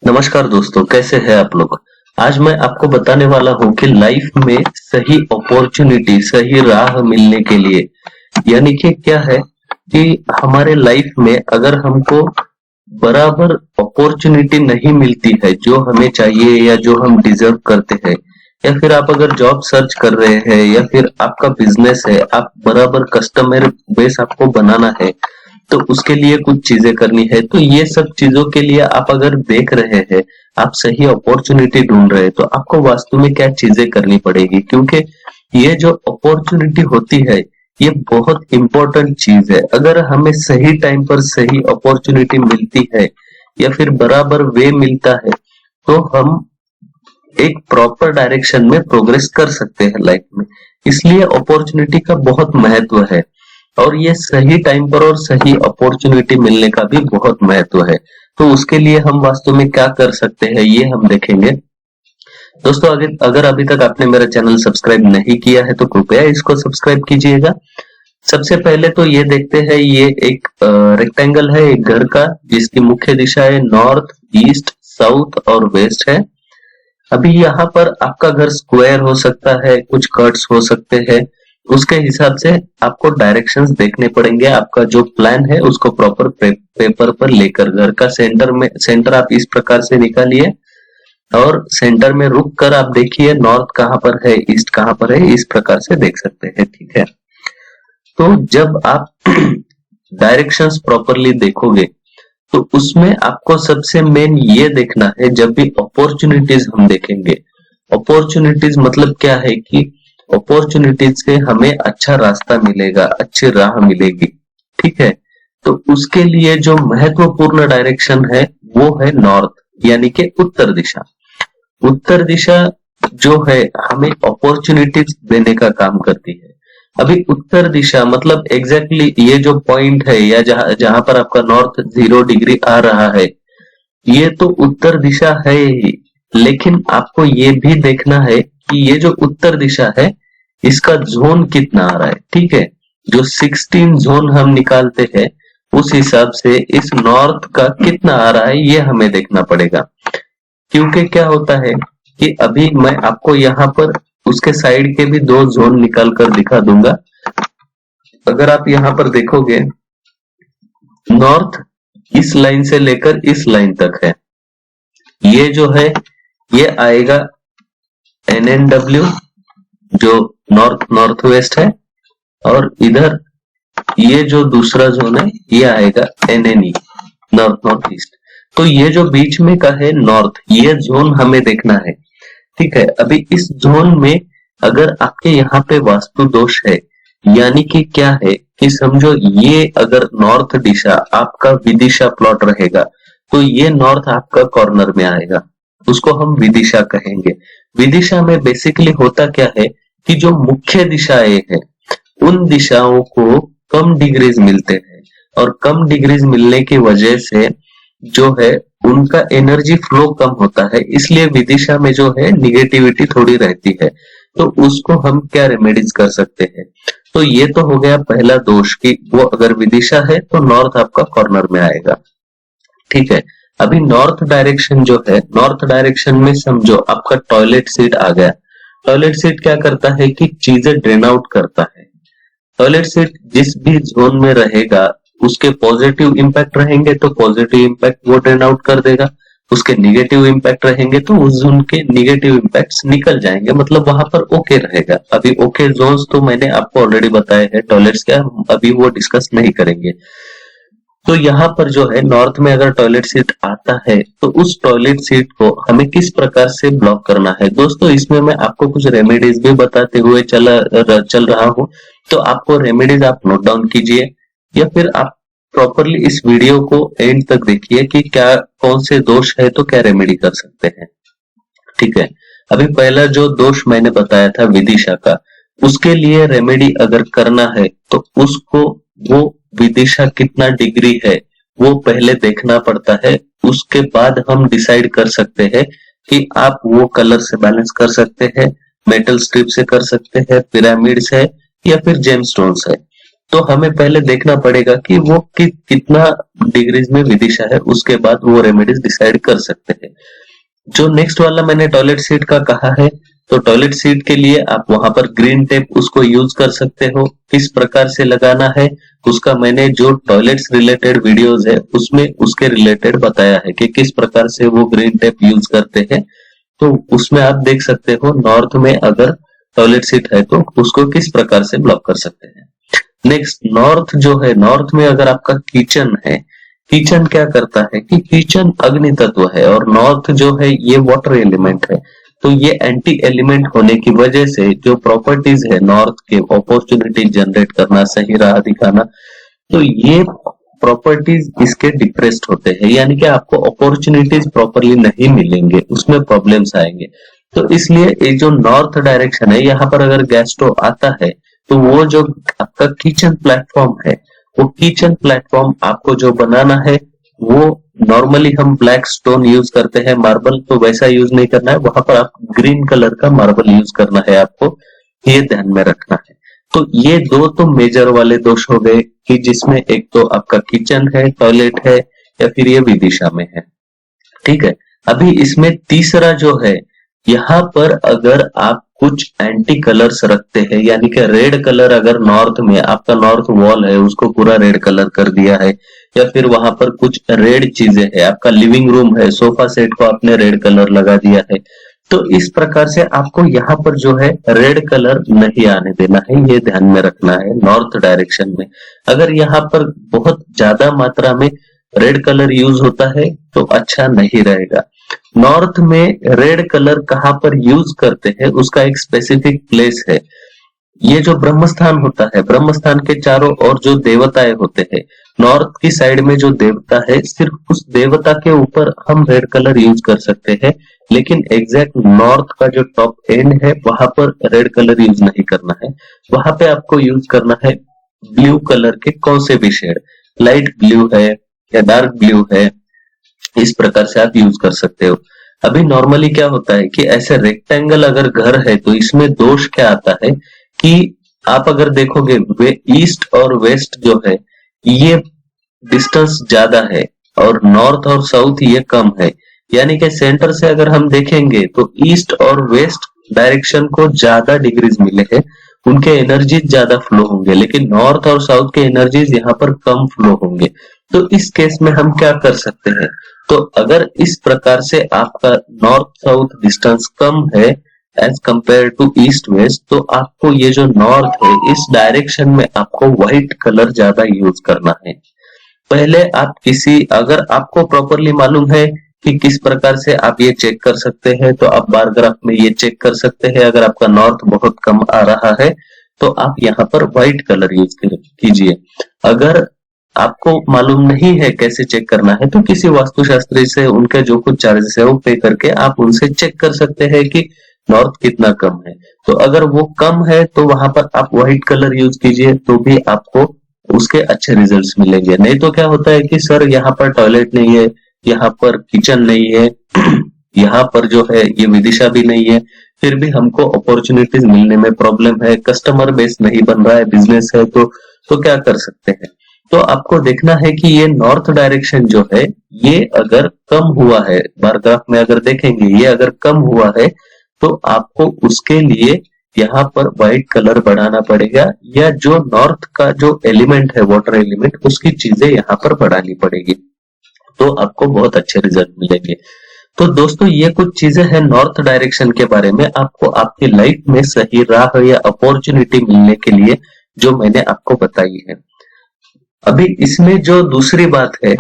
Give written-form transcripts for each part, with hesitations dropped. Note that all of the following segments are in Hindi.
नमस्कार दोस्तों, कैसे हैं आप लोग। आज मैं आपको बताने वाला हूं कि लाइफ में सही अपॉर्चुनिटी, सही राह मिलने के लिए, यानी कि क्या है कि हमारे लाइफ में अगर हमको बराबर अपॉर्चुनिटी नहीं मिलती है जो हमें चाहिए या जो हम डिजर्व करते हैं, या फिर आप अगर जॉब सर्च कर रहे हैं या फिर आपका बिजनेस है, आप बराबर कस्टमर बेस आपको बनाना है, तो उसके लिए कुछ चीजें करनी है। तो ये सब चीजों के लिए आप अगर देख रहे हैं, आप सही अपॉर्चुनिटी ढूंढ रहे हैं, तो आपको वास्तव में क्या चीजें करनी पड़ेगी, क्योंकि ये जो अपॉर्चुनिटी होती है ये बहुत इंपॉर्टेंट चीज है। अगर हमें सही टाइम पर सही अपॉर्चुनिटी मिलती है या फिर बराबर वे मिलता है, तो हम एक प्रॉपर डायरेक्शन में प्रोग्रेस कर सकते हैं लाइफ में। इसलिए अपॉर्चुनिटी का बहुत महत्व है और ये सही टाइम पर और सही अपॉर्चुनिटी मिलने का भी बहुत महत्व है। तो उसके लिए हम वास्तव में क्या कर सकते हैं ये हम देखेंगे। दोस्तों, अगर अभी तक आपने मेरा चैनल सब्सक्राइब नहीं किया है तो कृपया इसको सब्सक्राइब कीजिएगा। सबसे पहले तो ये देखते हैं, ये एक रेक्टेंगल है एक घर का, जिसकी मुख्य दिशा है नॉर्थ, ईस्ट, साउथ और वेस्ट है। अभी यहाँ पर आपका घर स्क्वायर हो सकता है, कुछ कट्स हो सकते हैं, उसके हिसाब से आपको डायरेक्शंस देखने पड़ेंगे। आपका जो प्लान है उसको प्रॉपर पेपर पर लेकर घर का सेंटर आप इस प्रकार से निकालिए और सेंटर में रुक कर आप देखिए नॉर्थ कहाँ पर है, ईस्ट कहाँ पर है, इस प्रकार से देख सकते हैं। ठीक है, तो जब आप डायरेक्शंस प्रॉपरली देखोगे तो उसमें आपको सबसे मेन ये देखना है, जब भी अपॉर्चुनिटीज हम देखेंगे, अपॉर्चुनिटीज मतलब क्या है कि अपॉर्चुनिटीज से हमें अच्छा रास्ता मिलेगा, अच्छी राह मिलेगी। ठीक है, तो उसके लिए जो महत्वपूर्ण डायरेक्शन है वो है नॉर्थ, यानी कि उत्तर दिशा। उत्तर दिशा जो है हमें अपॉर्चुनिटीज देने का काम करती है। अभी उत्तर दिशा मतलब एग्जैक्टली ये जो पॉइंट है या जहां जहां पर आपका नॉर्थ 0 डिग्री आ रहा है, ये तो उत्तर दिशा है ही, लेकिन आपको ये भी देखना है कि ये जो उत्तर दिशा है इसका जोन कितना आ रहा है। ठीक है, जो 16 जोन हम निकालते हैं उस हिसाब से इस नॉर्थ का कितना आ रहा है ये हमें देखना पड़ेगा। क्योंकि क्या होता है कि अभी मैं आपको यहाँ पर उसके साइड के भी 2 जोन निकाल कर दिखा दूंगा। अगर आप यहाँ पर देखोगे, नॉर्थ इस लाइन से लेकर इस लाइन तक है, ये जो है ये आएगा NNW जो नॉर्थ नॉर्थ वेस्ट है, और इधर ये जो दूसरा जोन है ये आएगा NNE नॉर्थ नॉर्थ ईस्ट। तो ये जो बीच में का है नॉर्थ, ये जोन हमें देखना है। ठीक है, अभी इस जोन में अगर आपके यहाँ पे वास्तु दोष है, यानी कि क्या है कि समझो ये अगर नॉर्थ दिशा आपका विदिशा प्लॉट रहेगा, तो ये नॉर्थ आपका कॉर्नर में आएगा, उसको हम विदिशा कहेंगे। विदिशा में बेसिकली होता क्या है कि जो मुख्य दिशाएं हैं उन दिशाओं को कम डिग्रीज मिलते हैं, और कम डिग्रीज मिलने की वजह से जो है उनका एनर्जी फ्लो कम होता है, इसलिए विदिशा में जो है निगेटिविटी थोड़ी रहती है। तो उसको हम क्या रेमेडीज कर सकते हैं। तो ये तो हो गया पहला दोष कि वो अगर विदिशा है तो नॉर्थ आपका कॉर्नर में आएगा। ठीक है, अभी नॉर्थ डायरेक्शन जो है, नॉर्थ डायरेक्शन में समझो आपका टॉयलेट सीट आ गया। टॉयलेट सीट क्या करता है कि चीजें ड्रेन आउट करता है। टॉयलेट सीट जिस भी जोन में रहेगा उसके पॉजिटिव इंपैक्ट रहेंगे तो पॉजिटिव इंपैक्ट वो ड्रेन आउट कर देगा, उसके निगेटिव इंपैक्ट रहेंगे तो उस जोन के निगेटिव इंपैक्ट्स निकल जाएंगे, मतलब वहां पर ओके रहेगा। अभी ओके जोन्स तो मैंने आपको ऑलरेडी बताए हैं टॉयलेट्स क्या, अभी वो डिस्कस नहीं करेंगे। तो यहाँ पर जो है नॉर्थ में अगर टॉयलेट सीट आता है तो उस टॉयलेट सीट को हमें किस प्रकार से ब्लॉक करना है। दोस्तों, इसमें मैं आपको कुछ रेमेडीज भी बताते हुए चल रहा हूँ, तो आपको रेमेडीज आप नोट डाउन कीजिए या फिर आप प्रॉपरली इस वीडियो को एंड तक देखिए कि क्या कौन से दोष है तो क्या रेमेडी कर सकते हैं। ठीक है, अभी पहला जो दोष मैंने बताया था विदिशा का, उसके लिए रेमेडी अगर करना है तो उसको वो विदिशा कितना डिग्री है वो पहले देखना पड़ता है। उसके बाद हम डिसाइड कर सकते हैं कि आप वो कलर से बैलेंस कर सकते हैं, मेटल स्ट्रिप से कर सकते हैं, पिरामिड्स है या फिर जेमस्टोन्स है। तो हमें पहले देखना पड़ेगा कि वो कितना डिग्रीज में विदिशा है, उसके बाद वो रेमेडीज डिसाइड कर सकते हैं। जो नेक्स्ट वाला मैंने टॉयलेट सीट का कहा है, तो टॉयलेट सीट के लिए आप वहां पर ग्रीन टेप उसको यूज कर सकते हो। किस प्रकार से लगाना है उसका मैंने जो टॉयलेट्स रिलेटेड वीडियोस है उसमें उसके रिलेटेड बताया है कि किस प्रकार से वो ग्रीन टेप यूज करते हैं। तो उसमें आप देख सकते हो नॉर्थ में अगर टॉयलेट सीट है तो उसको किस प्रकार से ब्लॉक कर सकते हैं। नेक्स्ट नॉर्थ जो है, नॉर्थ में अगर आपका किचन है, किचन क्या करता है कि किचन अग्नि तत्व है और नॉर्थ जो है ये वाटर एलिमेंट है। तो ये एंटी एलिमेंट होने की वजह से जो प्रॉपर्टीज है नॉर्थ के, अपॉर्चुनिटी जनरेट करना, सही राह दिखाना, तो ये प्रॉपर्टीज इसके डिप्रेस्ड होते हैं, यानी कि आपको अपॉर्चुनिटीज प्रॉपरली नहीं मिलेंगे, उसमें प्रॉब्लम्स आएंगे। तो इसलिए ये जो नॉर्थ डायरेक्शन है, यहाँ पर अगर गैस स्टोव आता है तो वो जो आपका किचन प्लेटफॉर्म है, वो किचन प्लेटफॉर्म आपको जो बनाना है वो नॉर्मली हम ब्लैक स्टोन यूज करते हैं, मार्बल, तो वैसा यूज नहीं करना है, वहां पर आप ग्रीन कलर का मार्बल यूज करना है आपको, ये ध्यान में रखना है। तो ये दो तो मेजर वाले दोष हो गए कि जिसमें एक तो आपका किचन है, टॉयलेट है, या फिर ये विदिशा में है। ठीक है, अभी इसमें तीसरा जो है, यहाँ पर अगर आप कुछ एंटी कलर्स रखते हैं, यानी कि रेड कलर अगर नॉर्थ में आपका नॉर्थ वॉल है उसको पूरा रेड कलर कर दिया है, या फिर वहां पर कुछ रेड चीजें है, आपका लिविंग रूम है, सोफा सेट को आपने रेड कलर लगा दिया है, तो इस प्रकार से आपको यहाँ पर जो है रेड कलर नहीं आने देना है, ये ध्यान में रखना है नॉर्थ डायरेक्शन में। अगर यहाँ पर बहुत ज्यादा मात्रा में रेड कलर यूज होता है तो अच्छा नहीं रहेगा। नॉर्थ में रेड कलर कहाँ पर यूज करते हैं उसका एक स्पेसिफिक प्लेस है। ये जो ब्रह्म स्थान होता है, ब्रह्म स्थान के चारों ओर जो देवताएं होते हैं, नॉर्थ की साइड में जो देवता है सिर्फ उस देवता के ऊपर हम रेड कलर यूज कर सकते हैं, लेकिन एग्जैक्ट नॉर्थ का जो टॉप एंड है वहां पर रेड कलर यूज नहीं करना है। वहां पे आपको यूज करना है ब्लू कलर के कौन से भी शेड, लाइट ब्लू है या डार्क ब्लू है, इस प्रकार से आप यूज कर सकते हो। अभी नॉर्मली क्या होता है कि ऐसे रेक्टेंगल अगर घर है तो इसमें दोष क्या आता है कि आप अगर देखोगे वे ईस्ट और वेस्ट जो है ये डिस्टेंस ज्यादा है और नॉर्थ और साउथ ये कम है, यानी कि सेंटर से अगर हम देखेंगे तो ईस्ट और वेस्ट डायरेक्शन को ज्यादा डिग्रीज मिले हैं, उनके एनर्जीज ज्यादा फ्लो होंगे, लेकिन नॉर्थ और साउथ के एनर्जीज यहाँ पर कम फ्लो होंगे। तो इस केस में हम क्या कर सकते हैं, तो अगर इस प्रकार से आपका नॉर्थ साउथ डिस्टेंस कम है as compare to east west, तो आपको ये जो नॉर्थ है इस डायरेक्शन में आपको व्हाइट कलर ज्यादा यूज करना है। पहले आप अगर आपको प्रॉपरली मालूम है कि किस प्रकार से आप ये चेक कर सकते हैं, तो आप बार ग्राफ में ये चेक कर सकते हैं। अगर आपका नॉर्थ बहुत कम आ रहा है तो आप यहाँ पर व्हाइट कलर यूज कीजिए। अगर आपको मालूम नहीं है कैसे चेक करना है तो किसी वास्तुशास्त्री से उनके जो कुछ चार्जेस है वो पे करके आप उनसे चेक कर सकते हैं कि नॉर्थ कितना कम है। तो अगर वो कम है तो वहां पर आप व्हाइट कलर यूज कीजिए, तो भी आपको उसके अच्छे रिजल्ट्स मिलेंगे। नहीं तो क्या होता है कि सर यहाँ पर टॉयलेट नहीं है, यहाँ पर किचन नहीं है, यहाँ पर जो है ये विदिशा भी नहीं है, फिर भी हमको अपॉर्चुनिटीज मिलने में प्रॉब्लम है, कस्टमर बेस नहीं बन रहा है, बिजनेस है, तो क्या कर सकते हैं। तो आपको देखना है कि ये नॉर्थ डायरेक्शन जो है ये अगर कम हुआ है, बार ग्राफ में अगर देखेंगे ये अगर कम हुआ है तो आपको उसके लिए यहाँ पर व्हाइट कलर बढ़ाना पड़ेगा, या जो नॉर्थ का जो एलिमेंट है वाटर एलिमेंट उसकी चीजें यहाँ पर बढ़ानी पड़ेगी, तो आपको बहुत अच्छे रिजल्ट मिलेंगे। तो दोस्तों ये कुछ चीजें हैं नॉर्थ डायरेक्शन के बारे में, आपको आपकी लाइफ में सही राह या अपॉर्चुनिटी मिलने के लिए जो मैंने आपको बताई है। अभी इसमें जो दूसरी बात है,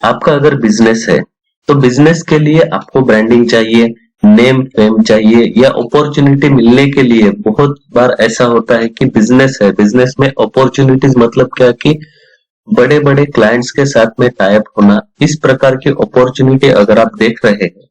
आपका अगर बिजनेस है तो बिजनेस के लिए आपको ब्रांडिंग चाहिए, नेम फेम चाहिए, या अपॉर्चुनिटी मिलने के लिए बहुत बार ऐसा होता है कि बिजनेस है, बिजनेस में अपॉर्चुनिटीज मतलब क्या कि बड़े बड़े क्लाइंट्स के साथ में टाइप होना, इस प्रकार की अपॉर्चुनिटी अगर आप देख रहे हैं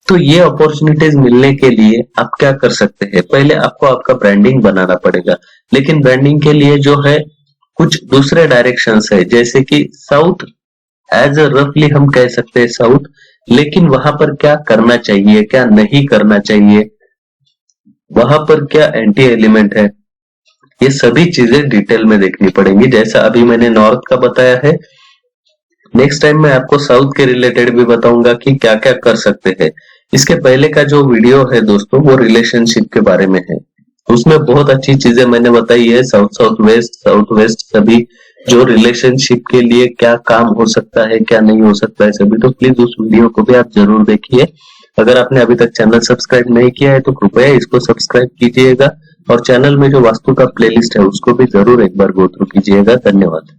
तो ये अपॉर्चुनिटीज मिलने के लिए आप क्या कर सकते हैं, पहले आपको आपका ब्रांडिंग बनाना पड़ेगा। लेकिन ब्रांडिंग के लिए जो है कुछ दूसरे डायरेक्शंस है, जैसे कि साउथ एज रफली हम कह सकते हैं साउथ, लेकिन वहां पर क्या करना चाहिए क्या नहीं करना चाहिए, वहां पर क्या एंटी एलिमेंट है, ये सभी चीजें डिटेल में देखनी पड़ेंगी, जैसा अभी मैंने नॉर्थ का बताया है। नेक्स्ट टाइम मैं आपको साउथ के रिलेटेड भी बताऊंगा कि क्या क्या कर सकते हैं। इसके पहले का जो वीडियो है दोस्तों वो रिलेशनशिप के बारे में है, उसमें बहुत अच्छी चीजें मैंने बताई है, साउथ वेस्ट सभी, जो रिलेशनशिप के लिए क्या काम हो सकता है क्या नहीं हो सकता है सभी। तो प्लीज उस वीडियो को भी आप जरूर देखिए। अगर आपने अभी तक चैनल सब्सक्राइब नहीं किया है तो कृपया इसको सब्सक्राइब कीजिएगा, और चैनल में जो वास्तु का प्लेलिस्ट है उसको भी जरूर एक बार गो थ्रू कीजिएगा। धन्यवाद।